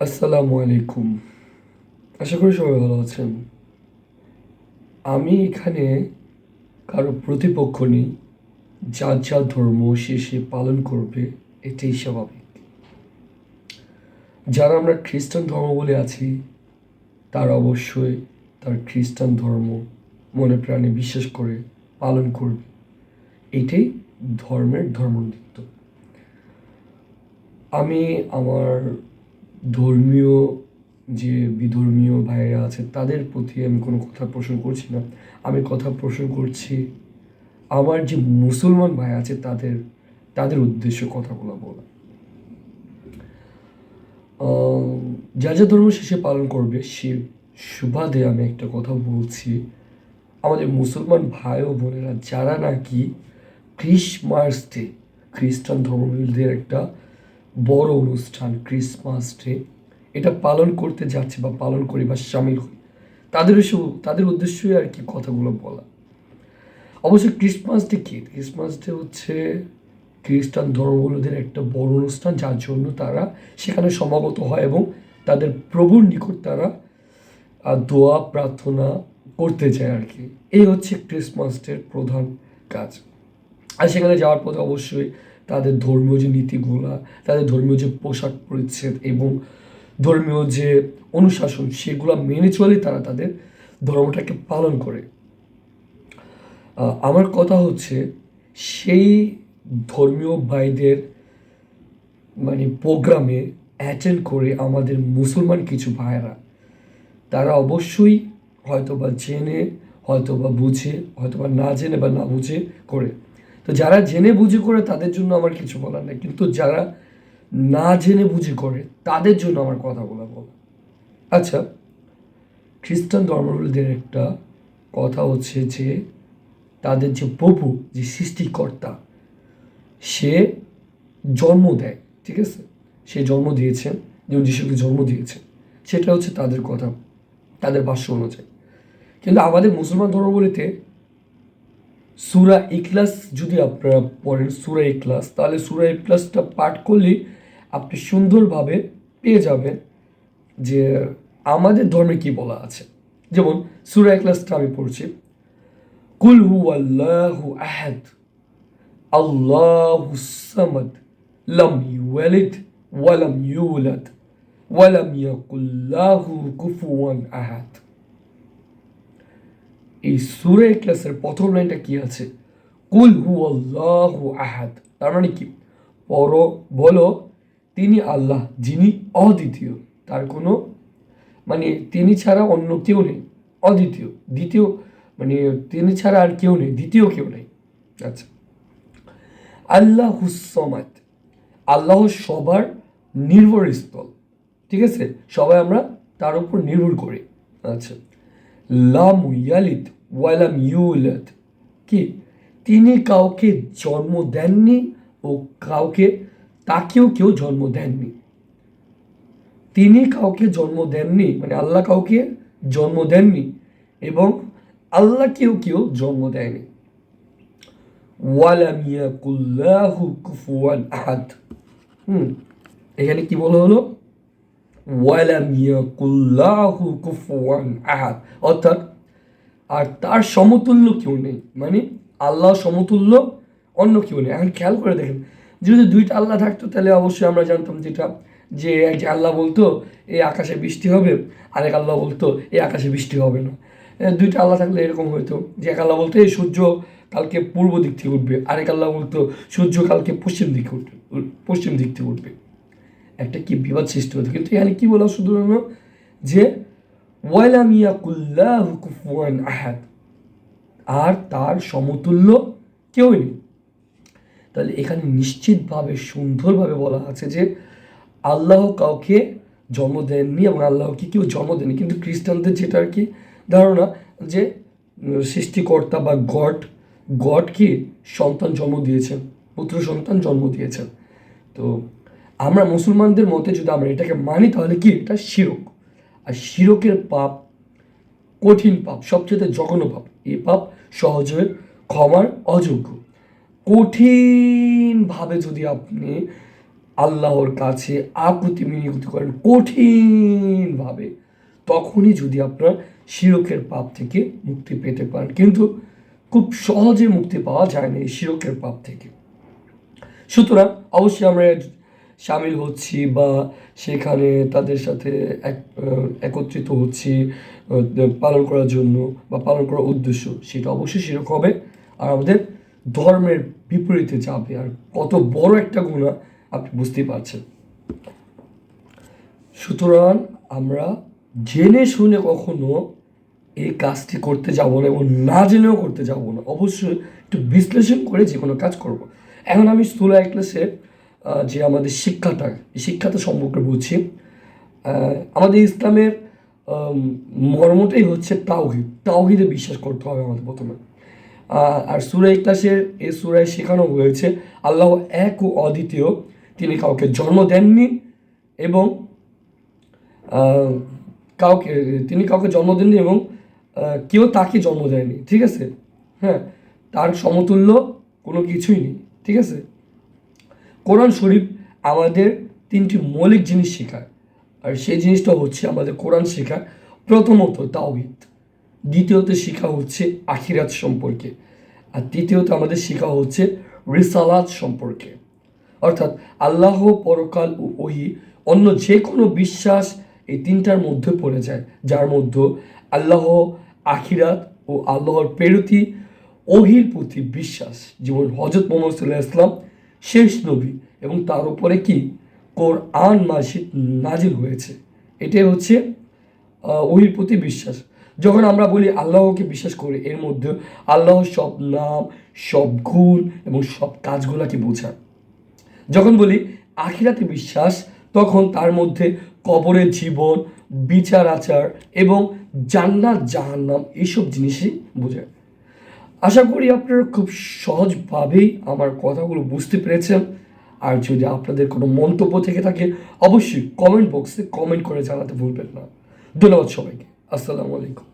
আসসালামু আলাইকুম। আশা করি সবাই ভালো আছেন। আমি এখানে কারো প্রতিপক্ষ নেই। যার যা ধর্ম সে পালন করবে, এটাই স্বাভাবিক। যারা আমরা খ্রিস্টান ধর্ম বলে আছি, তারা অবশ্যই তার খ্রিস্টান ধর্ম মনে প্রাণে বিশ্বাস করে পালন করবে। এটাই ধর্মের ধর্মনীতি। আমি আমার ধর্মীয় যে বিধর্মীয় ভাইয়েরা আছে তাদের প্রতি আমি কোনো কথা পোষণ করছি না। আমি কথা পোষণ করছি আমার যে মুসলমান ভাই আছে তাদের তাদের উদ্দেশ্যে কথাগুলো বলা। যা যা ধর্ম শেষে পালন করবে সে সুবাদে আমি একটা কথা বলছি। আমাদের মুসলমান ভাই ও বোনেরা যারা নাকি ক্রিসমাস ডে, খ্রিস্টান ধর্মাবলম্বীদের একটা বড় অনুষ্ঠান ক্রিসমাস ডে, এটা পালন করতে যাচ্ছে বা পালন করি বা সামিল হই, তাদের উদ্দেশ্যই আর কি কথাগুলো বলা। অবশ্যই ক্রিসমাস ডে কি? ক্রিসমাস ডে হচ্ছে খ্রিস্টান ধর্মাবলম্বীদের একটা বড় অনুষ্ঠান, যার জন্য তারা সেখানে সমাগত হয় এবং তাদের প্রভুর নিকট তারা দোয়া প্রার্থনা করতে চায় আর কি। এই হচ্ছে ক্রিসমাস ডের প্রধান কাজ। আর সেখানে যাওয়ার পথে অবশ্যই তাদের ধর্মীয় যে নীতিগুলা, তাদের ধর্মীয় যে পোশাক পরিচ্ছদ এবং ধর্মীয় যে অনুশাসন, সেগুলো মেনে চলে তারা তাদের ধর্মটাকে পালন করে। আমার কথা হচ্ছে সেই ধর্মীয় ভাইদের প্রোগ্রামে অ্যাটেন্ড করে আমাদের মুসলমান কিছু ভাইয়েরা, তারা অবশ্যই হয়তোবা জেনে, হয়তোবা বুঝে, হয়তোবা না জেনে বা না বুঝে করে। তো যারা জেনে বুঝে করে তাদের জন্য আমার কিছু বলার নেই, কিন্তু যারা না জেনে বুঝে করে তাদের জন্য আমার কথাগুলো বলা। আচ্ছা, খ্রিস্টান ধর্মাবলম্বীদের একটা কথা হচ্ছে যে তাদের যে প্রভু, যে সৃষ্টিকর্তা, সে জন্ম দেয়, ঠিক আছে? সে জন্ম দিয়েছেন, যেমন যিশুকে জন্ম দিয়েছেন, সেটা হচ্ছে তাদের কথা, তাদের ভাষ্য অনুযায়ী। কিন্তু আমাদের মুসলমান ধর্মাবলীতে সূরা ইখলাস যদি আপনারা পড়েন, সূরা ইখলাস, তাহলে সূরা ইখলাসটা পাঠ করলেই আপনি সুন্দরভাবে পেয়ে যাবেন যে আমাদের ধর্মে কি বলা আছে। যেমন সূরা ইখলাসটা আমি পড়ছি, কুল হু আল্লাহু আহাদ আল্লাহু সামাদ লাম ইয়ালিদ ওয়ালাম ইউলাদ ওয়ালাম ইয়াকুল লাহু কুফুয়ান আহাদ। এই সূরা ইখলাসের প্রথম লাইনটা কি আছে? কুল হু আল্লাহু আহাদ। তার মানে কি? বলো তিনি আল্লাহ, যিনি অদ্বিতীয়, তার কোনো তিনি ছাড়া অন্য কেউ নেই, অদ্বিতীয়, দ্বিতীয়, তিনি ছাড়া আর কেউ নেই, দ্বিতীয় কেউ নেই। আচ্ছা, আল্লাহ হুসমাদ, আল্লাহ সবার নির্ভরস্থল, ঠিক আছে? সবাই আমরা তার উপর নির্ভর করি। আচ্ছা, লাম ইয়ালিদ ওয়ালাম ইউলাদ, কি? তিনি কাউকে জন্ম দেননি ও কাউকে তাকেও কেউ জন্ম দেননি। তিনি কাউকে জন্ম দেননি আল্লাহ কাউকে জন্ম দেননি এবং আল্লাহ কেউ জন্ম দেয়নি। ওয়ালাম ইয়াকুল্লাহু কুফুয়ান আহাদ। এখানে কি বলা হলো? ওয়ালাম ইয়াকুল্লাহু কুফুয়ান আহাদ, অর্থাৎ আর তার সমতুল্য কেউ নেই, আল্লাহ সমতুল্য অন্য কেউ নেই। এখন খেয়াল করে দেখেন, যদি দুইটা আল্লাহ থাকতো তাহলে অবশ্যই আমরা জানতাম যেটা, যে এক যে আল্লাহ বলতো এই আকাশে বৃষ্টি হবে, আরেক আল্লাহ বলতো এই আকাশে বৃষ্টি হবে না। দুইটা আল্লাহ থাকলে এরকম হইতো যে এক আল্লাহ বলতো এই সূর্য কালকে পূর্ব দিক থেকে উঠবে, আরেক আল্লাহ বলতো সূর্য কালকে পশ্চিম দিক থেকে উঠবে। একটা কি বিবাদ সৃষ্টি হতো। কিন্তু এখানে কি বলা শুধু যে ওয়ালাম ইয়াকুল্লাহু কুফুয়ান আহাদ, আর তার সমতুল্য কেউ নেই। তাহলে এখানে নিশ্চিতভাবে সুন্দরভাবে বলা আছে যে আল্লাহ কাউকে জন্ম দেননি এবং আল্লাহকে কেউ জন্ম দেননি। কিন্তু খ্রিস্টানদের যেটা আর কি ধারণা, যে সৃষ্টিকর্তা বা গড কি সন্তান জন্ম দিয়েছেন, পুত্র সন্তান জন্ম দিয়েছেন। তো আমরা মুসলমানদের মতে যদি আমরা এটাকে মানি তাহলে কি এটা শিরক। আর শিরকের পাপ কঠিন পাপ, সবচেয়ে জঘন্য পাপ। এই পাপ সহজে ক্ষমার অযোগ্য। কঠিনভাবে যদি আপনি আল্লাহর কাছে আকুতি মিনতি করেন কঠিনভাবে, তখনই যদি আপনার শিরকের পাপ থেকে মুক্তি পেতে পারেন। কিন্তু খুব সহজে মুক্তি পাওয়া যায় না এই শিরকের পাপ থেকে। সুতরাং অবশ্যই আমরা সামিল হচ্ছি বা সেখানে তাদের সাথে একত্রিত হচ্ছি পালন করার জন্য বা পালন করার উদ্দেশ্য, সেটা অবশ্যই শিরক হবে আর আমাদের ধর্মের বিপরীতে যাবে। আর কত বড় একটা গুনাহ আপনি বুঝতেই পারছেন। সুতরাং আমরা জেনে শুনে কখনো এই কাজটি করতে যাব না এবং না জেনেও করতে যাব না। অবশ্যই একটু বিশ্লেষণ করে যে কোনো কাজ করব। এখন আমি সূরা ইখলাসের যে আমাদের শিক্ষাটা, এই শিক্ষাটা সম্পর্কে বলছি। আমাদের ইসলামের মর্মটাই হচ্ছে তাওহীদ। তাওহীদে বিশ্বাস করতে হবে আমাদের প্রথমে। আর সূরা ইখলাসের এই সূরায় শেখানো হয়েছে আল্লাহ এক ও অদ্বিতীয়, তিনি কাউকে জন্ম দেননি এবং তিনি কাউকে জন্ম দেননি এবং কেউ তাকে জন্ম দেয়নি, ঠিক আছে? হ্যাঁ, তার সমতুল্য কোনো কিছুই নেই, ঠিক আছে? কোরআন শরীফ আমাদের তিনটি মৌলিক জিনিস শেখায়, আর সেই জিনিসটা হচ্ছে আমাদের কোরআন শেখায় প্রথমত তাওহীদ, দ্বিতীয়ত শেখা হচ্ছে আখিরাত সম্পর্কে, আর তৃতীয়ত আমাদের শেখা হচ্ছে রিসালাত সম্পর্কে। অর্থাৎ আল্লাহ, পরকাল ও ওহী, অন্য যে কোনো বিশ্বাস এই তিনটার মধ্যে পড়ে যায়, যার মধ্যে আল্লাহ, আখিরাত ও আল্লাহর প্রেরিত ওহীর প্রতি বিশ্বাস, যেমন হজরত মুহাম্মদ সাল্লাল্লাহু আলাইহি ওয়াসাল্লাম শেষ নবী এবং তার উপরে কি কোরআন মাজিদ নাজিল হয়েছে, এটাই হচ্ছে ওহীর প্রতি বিশ্বাস। যখন আমরা বলি আল্লাহকে বিশ্বাস করি, এর মধ্যে আল্লাহর সব নাম, সব গুণ এবং সব কাজগুলোকে বোঝায়। যখন বলি আখিরাতে বিশ্বাস, তখন তার মধ্যে কবরের জীবন, বিচার আচার এবং জান্নাত জাহান্নাম এইসব জিনিসই বোঝায়। আশা করি আপনারা খুব সহজভাবেই আমার কথাগুলো বুঝতে পেরেছেন। আর যদি আপনাদের কোনো মন্তব্য থেকে থাকে, অবশ্যই কমেন্ট বক্সে কমেন্ট করে জানাতে ভুলবেন না। ধন্যবাদ সবাইকে। আসসালামু আলাইকুম।